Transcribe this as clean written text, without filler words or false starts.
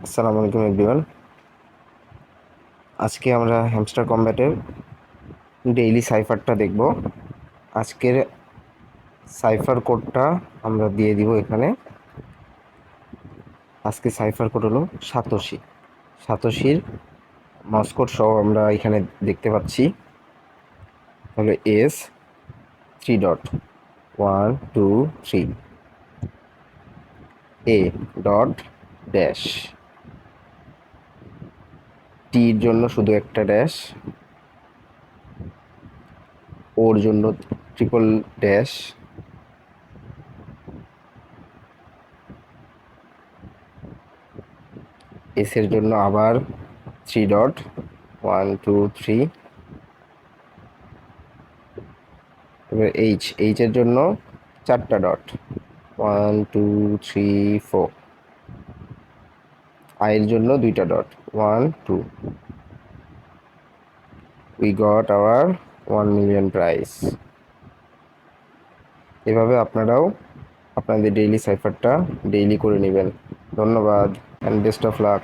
আসসালামু আলাইকুম এভরিওয়ান। আজকে আমরা হ্যামস্টার কম্ব্যাটের ডেইলি সাইফারটা দেখব। আজকের সাইফার কোডটা আমরা দিয়ে দিব এখানে। আজকে সাইফার কোড হলো সাতোশি। সাতোশির মসকোড সহ আমরা এখানে দেখতে পাচ্ছি হলো এস 3.123 এ ডট ড্যাশ, টির জন্য শুধু একটা ড্যাশ, ওর জন্য ট্রিপল ড্যাশ, এস এর জন্য আবার 3.123, এবার এইচ এর জন্য চারটা ডট, 1 2 3 4, আয়ের জন্য দুইটা dot, 1 2। We got hour 1 million price. এভাবে আপনারাও আপনাদের ডেইলি সাইফারটা ডেইলি করে নেবেন। ধন্যবাদ অ্যান্ড বেস্ট অফ লাক।